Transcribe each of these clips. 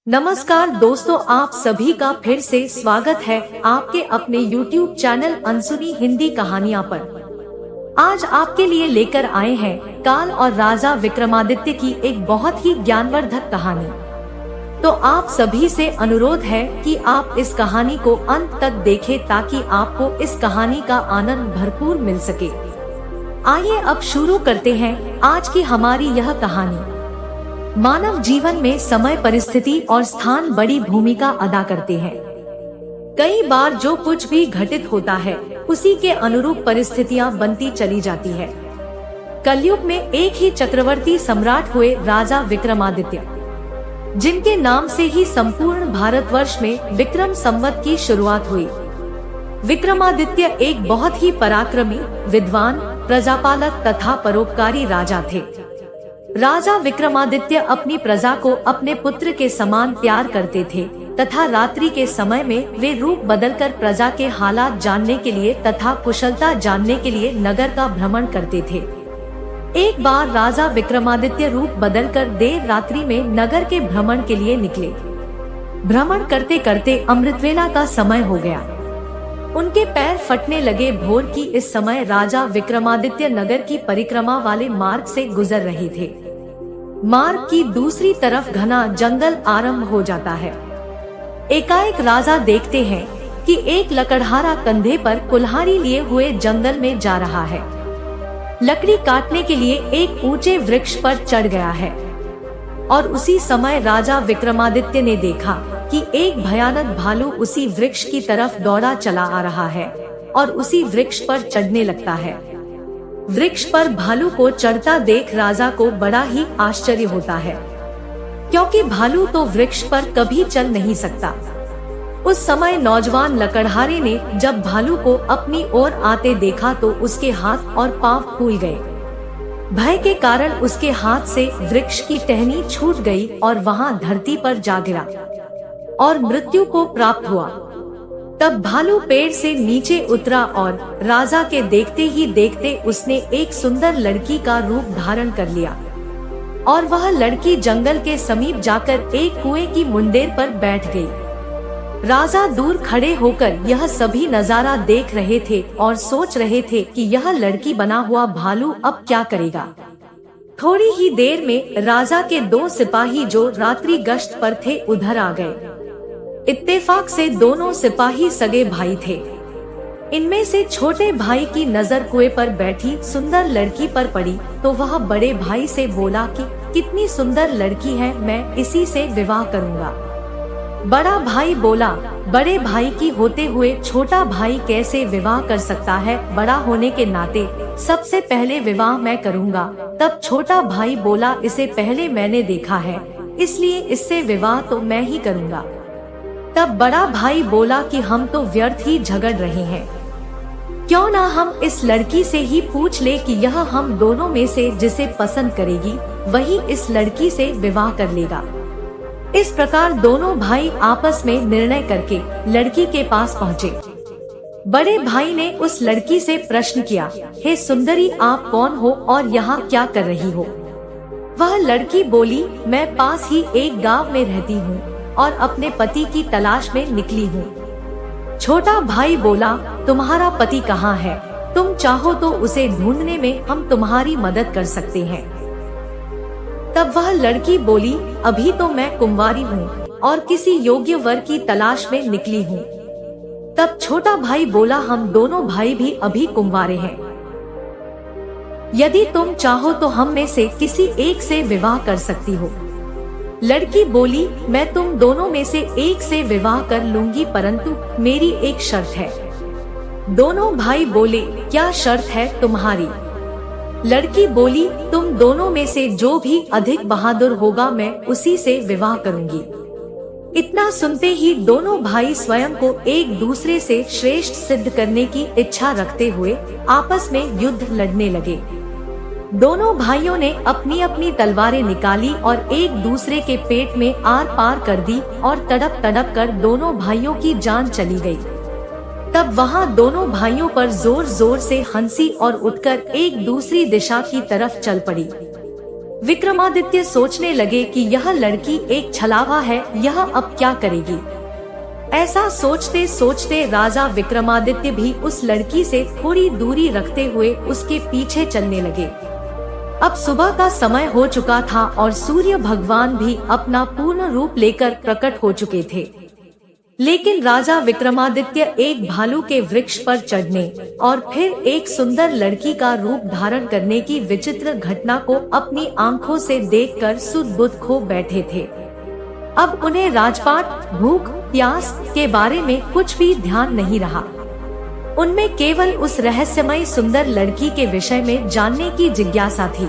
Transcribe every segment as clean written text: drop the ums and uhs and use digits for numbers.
नमस्कार दोस्तों, आप सभी का फिर से स्वागत है आपके अपने YouTube चैनल अनसुनी हिंदी कहानियाँ पर। आज आपके लिए लेकर आए हैं काल और राजा विक्रमादित्य की एक बहुत ही ज्ञानवर्धक कहानी। तो आप सभी से अनुरोध है कि आप इस कहानी को अंत तक देखें ताकि आपको इस कहानी का आनंद भरपूर मिल सके। आइए अब शुरू करते हैं आज की हमारी यह कहानी। मानव जीवन में समय, परिस्थिति और स्थान बड़ी भूमिका अदा करते हैं। कई बार जो कुछ भी घटित होता है उसी के अनुरूप परिस्थितियां बनती चली जाती है। कलयुग में एक ही चक्रवर्ती सम्राट हुए, राजा विक्रमादित्य, जिनके नाम से ही संपूर्ण भारतवर्ष में विक्रम संवत की शुरुआत हुई। विक्रमादित्य एक बहुत ही पराक्रमी, विद्वान, प्रजापालक तथा परोपकारी राजा थे। राजा विक्रमादित्य अपनी प्रजा को अपने पुत्र के समान प्यार करते थे तथा रात्रि के समय में वे रूप बदलकर प्रजा के हालात जानने के लिए तथा कुशलता जानने के लिए नगर का भ्रमण करते थे। एक बार राजा विक्रमादित्य रूप बदलकर देर रात्रि में नगर के भ्रमण के लिए निकले। भ्रमण करते करते अमृतवेला का समय हो गया। उनके पैर फटने लगे। भोर की इस समय राजा विक्रमादित्य नगर की परिक्रमा वाले मार्ग से गुजर रहे थे। मार्ग की दूसरी तरफ घना जंगल आरंभ हो जाता है। एकाएक राजा देखते हैं कि एक लकड़हारा कंधे पर कुल्हाड़ी लिए हुए जंगल में जा रहा है। लकड़ी काटने के लिए एक ऊंचे वृक्ष पर चढ़ गया है। और उसी समय राजा विक्रमादित्य ने देखा कि एक भयानक भालू उसी वृक्ष की तरफ दौड़ा चला आ रहा है और उसी वृक्ष पर चढ़ने लगता है। वृक्ष पर भालू को चढ़ता देख राजा को बड़ा ही आश्चर्य होता है, क्योंकि भालू तो वृक्ष पर कभी चल नहीं सकता। उस समय नौजवान लकड़हारे ने जब भालू को अपनी ओर आते देखा तो उसके हाथ और पांव फूल गए। भय के कारण उसके हाथ से वृक्ष की टहनी छूट गई और वहां धरती पर जा गिरा और मृत्यु को प्राप्त हुआ। तब भालू पेड़ से नीचे उतरा और राजा के देखते ही देखते उसने एक सुंदर लड़की का रूप धारण कर लिया। और वह लड़की जंगल के समीप जाकर एक कुएं की मुंडेर पर बैठ गई। राजा दूर खड़े होकर यह सभी नजारा देख रहे थे और सोच रहे थे कि यह लड़की बना हुआ भालू अब क्या करेगा। थोड़ी ही देर में राजा के दो सिपाही जो रात्रि गश्त पर थे उधर आ गए। इत्तेफाक से दोनों सिपाही सगे भाई थे। इनमें से छोटे भाई की नजर कुएं पर बैठी सुंदर लड़की पर पड़ी तो वह बड़े भाई से बोला कि कितनी सुंदर लड़की है, मैं इसी से विवाह करूंगा। बड़ा भाई बोला, बड़े भाई की होते हुए छोटा भाई कैसे विवाह कर सकता है, बड़ा होने के नाते सबसे पहले विवाह मैं करूंगा। तब छोटा भाई बोला, इसे पहले मैंने देखा है इसलिए इससे विवाह तो मैं ही करूंगा। तब बड़ा भाई बोला कि हम तो व्यर्थ ही झगड़ रहे हैं, क्यों ना हम इस लड़की से ही पूछ ले कि यह हम दोनों में से जिसे पसंद करेगी वही इस लड़की से विवाह कर लेगा। इस प्रकार दोनों भाई आपस में निर्णय करके लड़की के पास पहुँचे। बड़े भाई ने उस लड़की से प्रश्न किया, हे सुंदरी, आप कौन हो और यहाँ क्या कर रही हो? वह लड़की बोली, मैं पास ही एक गांव में रहती हूँ और अपने पति की तलाश में निकली हूँ। छोटा भाई बोला, तुम्हारा पति कहाँ है? तुम चाहो तो उसे ढूंढने में हम तुम्हारी मदद कर सकते हैं। तब वह लड़की बोली, अभी तो मैं कुंवारी हूँ और किसी योग्य वर की तलाश में निकली हूँ। तब छोटा भाई बोला, हम दोनों भाई भी अभी कुंवारे हैं। यदि तुम चाहो तो हम में से किसी एक से विवाह कर सकती हो। लड़की बोली, मैं तुम दोनों में से एक से विवाह कर लूंगी, परंतु मेरी एक शर्त है। दोनों भाई बोले, क्या शर्त है तुम्हारी? लड़की बोली, तुम दोनों में से जो भी अधिक बहादुर होगा मैं उसी से विवाह करूंगी। इतना सुनते ही दोनों भाई स्वयं को एक दूसरे से श्रेष्ठ सिद्ध करने की इच्छा रखते हुए आपस में युद्ध लड़ने लगे। दोनों भाइयों ने अपनी अपनी तलवारें निकाली और एक दूसरे के पेट में आर पार कर दी और तड़प तड़प कर दोनों भाइयों की जान चली गई। तब वहां दोनों भाइयों पर जोर जोर से हंसी और उठकर एक दूसरी दिशा की तरफ चल पड़ी। विक्रमादित्य सोचने लगे कि यह लड़की एक छलावा है, यह अब क्या करेगी। ऐसा सोचते सोचते राजा विक्रमादित्य भी उस लड़की से थोड़ी दूरी रखते हुए उसके पीछे चलने लगे। अब सुबह का समय हो चुका था और सूर्य भगवान भी अपना पूर्ण रूप लेकर प्रकट हो चुके थे। लेकिन राजा विक्रमादित्य एक भालू के वृक्ष पर चढ़ने और फिर एक सुंदर लड़की का रूप धारण करने की विचित्र घटना को अपनी आंखों से देखकर सुध-बुध खो बैठे थे। अब उन्हें राजपाट, भूख, प्यास के बारे में कुछ भी ध्यान नहीं रहा। उनमें केवल उस रहस्यमय सुंदर लड़की के विषय में जानने की जिज्ञासा थी।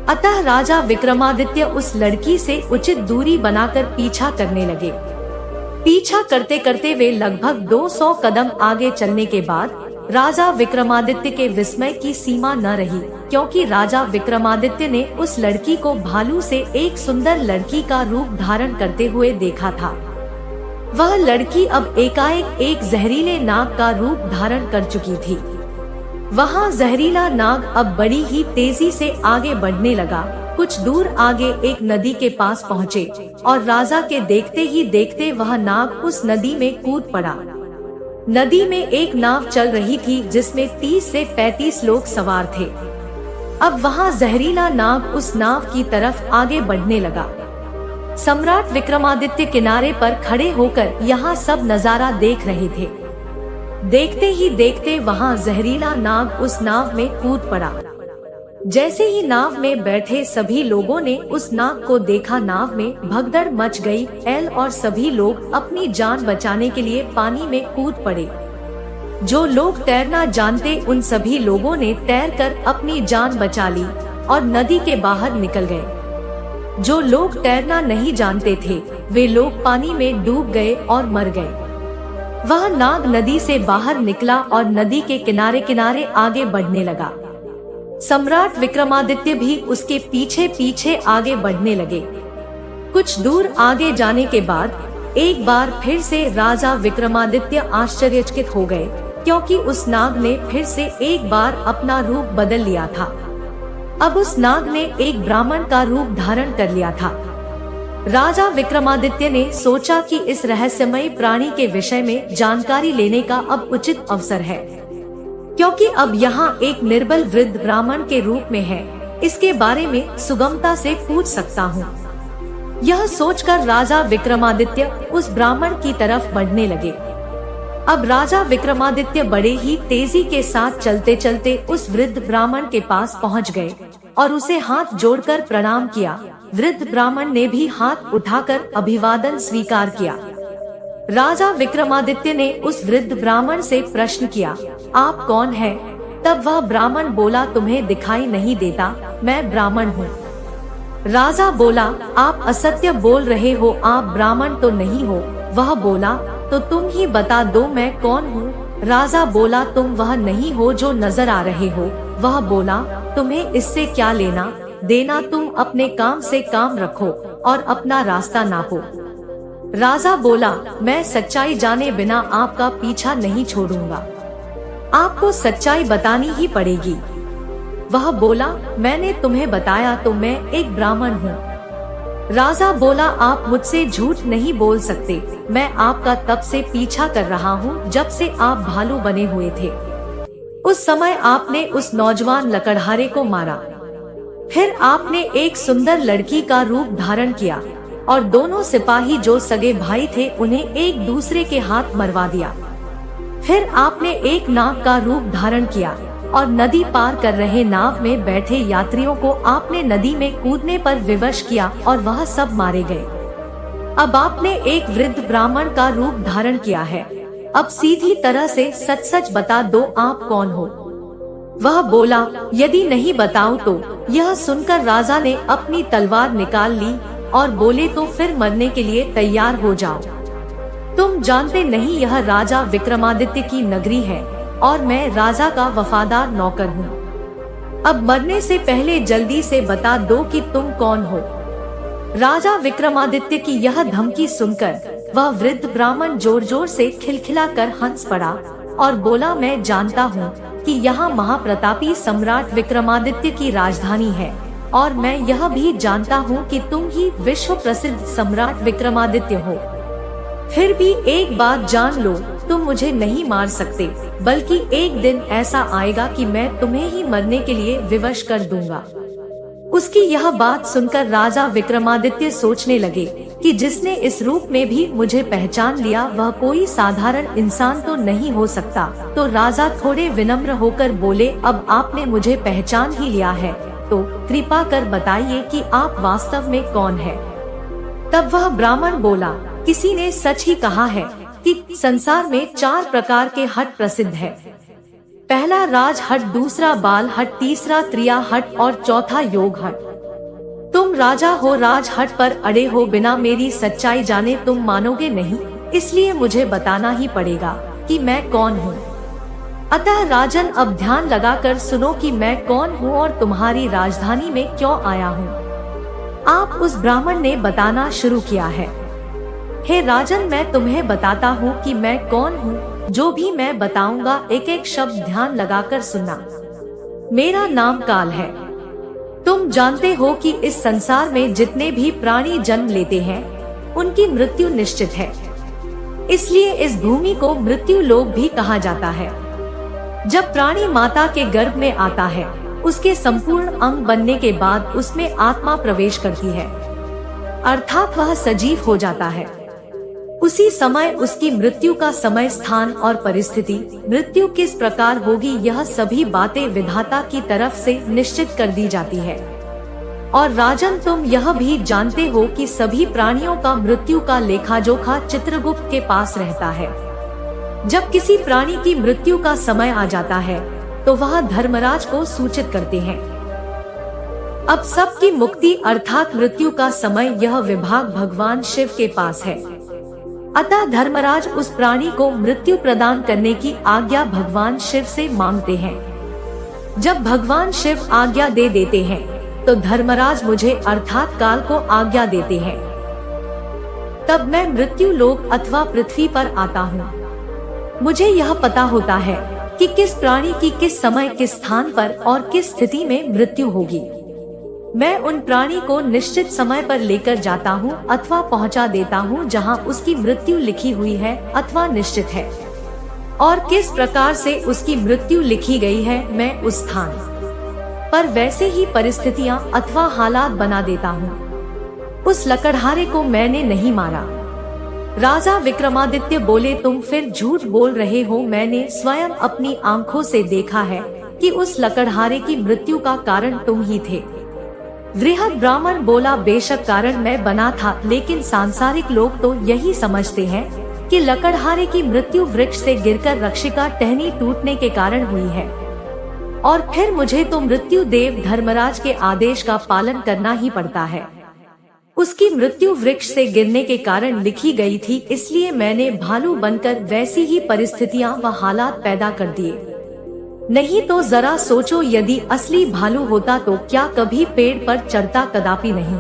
अतः राजा विक्रमादित्य उस लड़की से उचित दूरी बनाकर पीछा करने लगे। पीछा करते करते वे लगभग 200 कदम आगे चलने के बाद राजा विक्रमादित्य के विस्मय की सीमा न रही, क्योंकि राजा विक्रमादित्य ने उस लड़की को भालू से एक सुंदर लड़की का रूप धारण करते हुए देखा था। वह लड़की अब एकाएक एक जहरीले नाग का रूप धारण कर चुकी थी। वहाँ जहरीला नाग अब बड़ी ही तेजी से आगे बढ़ने लगा। कुछ दूर आगे एक नदी के पास पहुँचे और राजा के देखते ही देखते वह नाग उस नदी में कूद पड़ा। नदी में एक नाव चल रही थी जिसमें 30 से 35 लोग सवार थे। अब वहाँ जहरीला नाग उस नाव की तरफ आगे बढ़ने लगा। सम्राट विक्रमादित्य किनारे पर खड़े होकर यहाँ सब नजारा देख रहे थे। देखते ही देखते वहाँ जहरीला नाग उस नाव में कूद पड़ा। जैसे ही नाव में बैठे सभी लोगों ने उस नाग को देखा, नाव में भगदड़ मच गई। और सभी लोग अपनी जान बचाने के लिए पानी में कूद पड़े। जो लोग तैरना जानते उन सभी लोगों ने तैरकर अपनी जान बचा ली और नदी के बाहर निकल गए। जो लोग तैरना नहीं जानते थे वे लोग पानी में डूब गए और मर गए। वह नाग नदी से बाहर निकला और नदी के किनारे किनारे आगे बढ़ने लगा। सम्राट विक्रमादित्य भी उसके पीछे पीछे आगे बढ़ने लगे। कुछ दूर आगे जाने के बाद एक बार फिर से राजा विक्रमादित्य आश्चर्यचकित हो गए, क्योंकि उस नाग ने फिर से एक बार अपना रूप बदल लिया था। अब उस नाग ने एक ब्राह्मण का रूप धारण कर लिया था। राजा विक्रमादित्य ने सोचा कि इस रहस्यमय प्राणी के विषय में जानकारी लेने का अब उचित अवसर है, क्योंकि अब यहाँ एक निर्बल वृद्ध ब्राह्मण के रूप में है, इसके बारे में सुगमता से पूछ सकता हूँ। यह सोचकर राजा विक्रमादित्य उस ब्राह्मण की तरफ बढ़ने लगे। अब राजा विक्रमादित्य बड़े ही तेजी के साथ चलते चलते उस वृद्ध ब्राह्मण के पास पहुँच गए और उसे हाथ जोड़कर प्रणाम किया। वृद्ध ब्राह्मण ने भी हाथ उठाकर अभिवादन स्वीकार किया। राजा विक्रमादित्य ने उस वृद्ध ब्राह्मण से प्रश्न किया, आप कौन हैं? तब वह ब्राह्मण बोला, तुम्हें दिखाई नहीं देता, मैं ब्राह्मण हूँ। राजा बोला, आप असत्य बोल रहे हो, आप ब्राह्मण तो नहीं हो। वह बोला, तो तुम ही बता दो मैं कौन हूँ। राजा बोला, तुम वह नहीं हो जो नजर आ रहे हो। वह बोला, तुम्हें इससे क्या लेना देना, तुम अपने काम से काम रखो और अपना रास्ता नापो। राजा बोला, मैं सच्चाई जाने बिना आपका पीछा नहीं छोड़ूंगा, आपको सच्चाई बतानी ही पड़ेगी। वह बोला, मैंने तुम्हें बताया तो मैं एक ब्राह्मण हूँ। राजा बोला, आप मुझसे झूठ नहीं बोल सकते, मैं आपका तब से पीछा कर रहा हूँ जब से आप भालू बने हुए थे। उस समय आपने उस नौजवान लकड़हारे को मारा, फिर आपने एक सुंदर लड़की का रूप धारण किया और दोनों सिपाही जो सगे भाई थे उन्हें एक दूसरे के हाथ मरवा दिया। फिर आपने एक नाग का रूप धारण किया और नदी पार कर रहे नाव में बैठे यात्रियों को आपने नदी में कूदने पर विवश किया और वह सब मारे गए। अब आपने एक वृद्ध ब्राह्मण का रूप धारण किया है, अब सीधी तरह से सच सच बता दो, आप कौन हो? वह बोला, यदि नहीं बताऊं तो। यह सुनकर राजा ने अपनी तलवार निकाल ली और बोले, तो फिर मरने के लिए तैयार हो जाओ। तुम जानते नहीं यह राजा विक्रमादित्य की नगरी है और मैं राजा का वफादार नौकर हूँ। अब मरने से पहले जल्दी से बता दो कि तुम कौन हो। राजा विक्रमादित्य की यह धमकी सुनकर वह वृद्ध ब्राह्मण जोर जोर से खिलखिलाकर हंस पड़ा और बोला, मैं जानता हूँ कि यहाँ महाप्रतापी सम्राट विक्रमादित्य की राजधानी है और मैं यह भी जानता हूँ कि तुम ही विश्व प्रसिद्ध सम्राट विक्रमादित्य हो। फिर भी एक बात जान लो, तुम मुझे नहीं मार सकते, बल्कि एक दिन ऐसा आएगा कि मैं तुम्हें ही मरने के लिए विवश कर दूंगा। उसकी यह बात सुनकर राजा विक्रमादित्य सोचने लगे कि जिसने इस रूप में भी मुझे पहचान लिया वह कोई साधारण इंसान तो नहीं हो सकता। तो राजा थोड़े विनम्र होकर बोले, अब आपने मुझे पहचान ही लिया है तो कृपा कर बताइए कि आप वास्तव में कौन है। तब वह ब्राह्मण बोला, किसी ने सच ही कहा है कि संसार में 4 प्रकार के हट प्रसिद्ध है। पहला राज हट, दूसरा बाल हट, तीसरा त्रिया हट और चौथा योग हट। तुम राजा हो, राज हट पर अड़े हो, बिना मेरी सच्चाई जाने तुम मानोगे नहीं, इसलिए मुझे बताना ही पड़ेगा कि मैं कौन हूँ। अतः राजन, अब ध्यान लगाकर सुनो कि मैं कौन हूँ और तुम्हारी राजधानी में क्यों आया हूँ। आप उस ब्राह्मण ने बताना शुरू किया है। हे राजन, मैं तुम्हें बताता हूँ कि मैं कौन हूँ। जो भी मैं बताऊंगा एक एक शब्द ध्यान लगाकर सुनना। मेरा नाम काल है। तुम जानते हो कि इस संसार में जितने भी प्राणी जन्म लेते हैं उनकी मृत्यु निश्चित है, इसलिए इस भूमि को मृत्यु लोक भी कहा जाता है। जब प्राणी माता के गर्भ में आता है, उसके संपूर्ण अंग बनने के बाद उसमें आत्मा प्रवेश करती है, अर्थात वह सजीव हो जाता है। उसी समय उसकी मृत्यु का समय, स्थान और परिस्थिति, मृत्यु किस प्रकार होगी, यह सभी बातें विधाता की तरफ से निश्चित कर दी जाती है। और राजन, तुम यह भी जानते हो कि सभी प्राणियों का मृत्यु का लेखा जोखा चित्रगुप्त के पास रहता है। जब किसी प्राणी की मृत्यु का समय आ जाता है तो वह धर्मराज को सूचित करते हैं। अब सबकी मुक्ति अर्थात मृत्यु का समय, यह विभाग भगवान शिव के पास है। अतः धर्मराज उस प्राणी को मृत्यु प्रदान करने की आज्ञा भगवान शिव से मांगते हैं। जब भगवान शिव आज्ञा दे देते हैं तो धर्मराज मुझे अर्थात काल को आज्ञा देते हैं। तब मैं मृत्यु लोक अथवा पृथ्वी पर आता हूँ। मुझे यह पता होता है कि किस प्राणी की किस समय, किस स्थान पर और किस स्थिति में मृत्यु होगी। मैं उन प्राणी को निश्चित समय पर लेकर जाता हूँ अथवा पहुँचा देता हूँ जहाँ उसकी मृत्यु लिखी हुई है अथवा निश्चित है, और किस प्रकार से उसकी मृत्यु लिखी गई है मैं उस स्थान पर वैसे ही परिस्थितियाँ अथवा हालात बना देता हूँ। उस लकड़हारे को मैंने नहीं मारा। राजा विक्रमादित्य बोले, तुम फिर झूठ बोल रहे हो। मैंने स्वयं अपनी आंखों से देखा है कि उस लकड़हारे की मृत्यु का कारण तुम ही थे। वृहद ब्राह्मण बोला, बेशक कारण मैं बना था, लेकिन सांसारिक लोग तो यही समझते हैं कि लकड़हारे की मृत्यु वृक्ष से गिरकर रक्षिका टहनी टूटने के कारण हुई है, और फिर मुझे तो मृत्यु देव धर्मराज के आदेश का पालन करना ही पड़ता है। उसकी मृत्यु वृक्ष से गिरने के कारण लिखी गई थी, इसलिए मैंने भालू बनकर वैसी ही परिस्थितियां व हालात पैदा कर दिए। नहीं तो जरा सोचो, यदि असली भालू होता तो क्या कभी पेड़ पर चढ़ता? कदापि नहीं।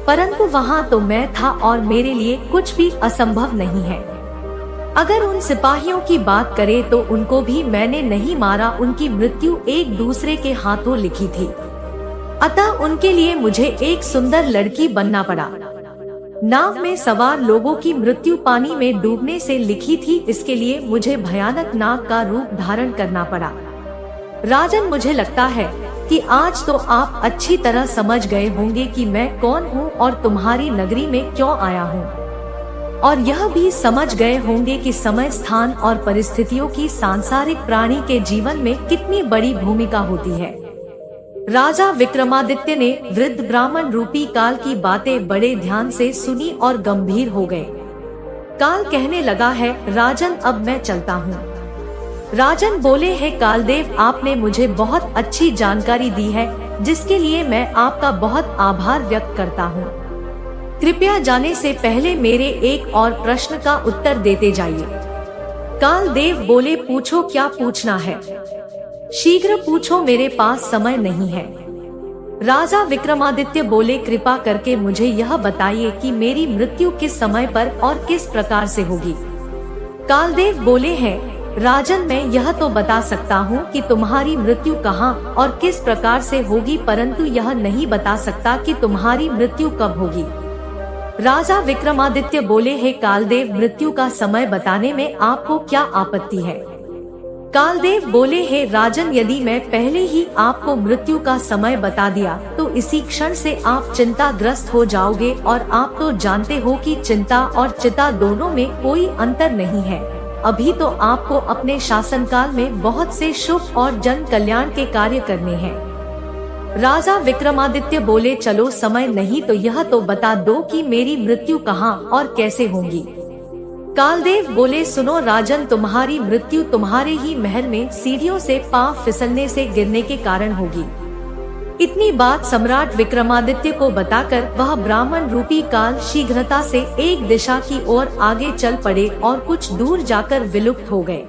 परंतु वहाँ तो मैं था और मेरे लिए कुछ भी असंभव नहीं है। अगर उन सिपाहियों की बात करें तो उनको भी मैंने नहीं मारा। उनकी मृत्यु एक दूसरे के हाथों लिखी थी, अतः उनके लिए मुझे एक सुंदर लड़की बनना पड़ा। नाव में सवार लोगों की मृत्यु पानी में डूबने से लिखी थी, इसके लिए मुझे भयानक नाग का रूप धारण करना पड़ा। राजन, मुझे लगता है कि आज तो आप अच्छी तरह समझ गए होंगे कि मैं कौन हूँ और तुम्हारी नगरी में क्यों आया हूँ, और यह भी समझ गए होंगे कि समय, स्थान और परिस्थितियों की सांसारिक प्राणी के जीवन में कितनी बड़ी भूमिका होती है। राजा विक्रमादित्य ने वृद्ध ब्राह्मण रूपी काल की बातें बड़े ध्यान से सुनी और गंभीर हो गए। काल कहने लगा है, राजन अब मैं चलता हूँ। राजन बोले, है कालदेव, आपने मुझे बहुत अच्छी जानकारी दी है, जिसके लिए मैं आपका बहुत आभार व्यक्त करता हूँ। कृपया जाने से पहले मेरे एक और प्रश्न का उत्तर देते जाइए। कालदेव बोले, पूछो, क्या पूछना है? शीघ्र पूछो, मेरे पास समय नहीं है। राजा विक्रमादित्य बोले, कृपा करके मुझे यह बताइए कि मेरी मृत्यु किस समय पर और किस प्रकार से होगी। कालदेव बोले हैं, राजन, मैं यह तो बता सकता हूँ कि तुम्हारी मृत्यु कहाँ और किस प्रकार से होगी, परंतु यह नहीं बता सकता कि तुम्हारी मृत्यु कब होगी। राजा विक्रमादित्य बोले, हे कालदेव, मृत्यु का समय बताने में आपको क्या आपत्ति है। कालदेव बोले, हे राजन, यदि मैं पहले ही आपको मृत्यु का समय बता दिया तो इसी क्षण से आप चिंताग्रस्त हो जाओगे, और आप तो जानते हो कि चिंता और चिता दोनों में कोई अंतर नहीं है। अभी तो आपको अपने शासनकाल में बहुत से शुभ और जन कल्याण के कार्य करने हैं। राजा विक्रमादित्य बोले, चलो, समय नहीं तो यह तो बता दो कि मेरी मृत्यु कहाँ और कैसे होगी। कालदेव बोले, सुनो राजन, तुम्हारी मृत्यु तुम्हारे ही महल में सीढ़ियों से पांव फिसलने से गिरने के कारण होगी। इतनी बात सम्राट विक्रमादित्य को बताकर वह ब्राह्मण रूपी काल शीघ्रता से एक दिशा की ओर आगे चल पड़े और कुछ दूर जाकर विलुप्त हो गए।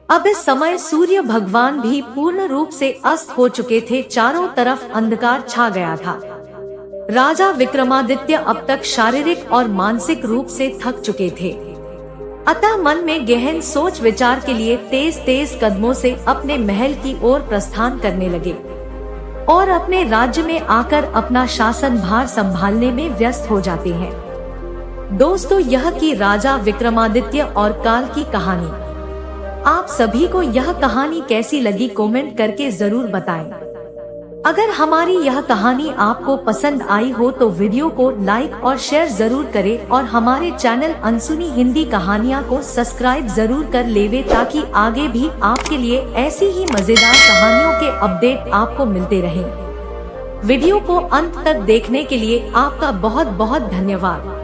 अब इस समय सूर्य भगवान भी पूर्ण रूप से अस्त हो चुके थे, चारों तरफ अंधकार छा गया था। राजा विक्रमादित्य अब तक शारीरिक और मानसिक रूप से थक चुके थे, अतः मन में गहन सोच विचार के लिए तेज तेज कदमों से अपने महल की ओर प्रस्थान करने लगे और अपने राज्य में आकर अपना शासन भार संभालने में व्यस्त हो जाते हैं। दोस्तों, यह की राजा विक्रमादित्य और काल की कहानी। आप सभी को यह कहानी कैसी लगी कमेंट करके जरूर बताएं। अगर हमारी यह कहानी आपको पसंद आई हो तो वीडियो को लाइक और शेयर जरूर करें और हमारे चैनल अनसुनी हिंदी कहानियाँ को सब्सक्राइब जरूर कर लेवे, ताकि आगे भी आपके लिए ऐसी ही मजेदार कहानियों के अपडेट आपको मिलते रहें। वीडियो को अंत तक देखने के लिए आपका बहुत बहुत धन्यवाद।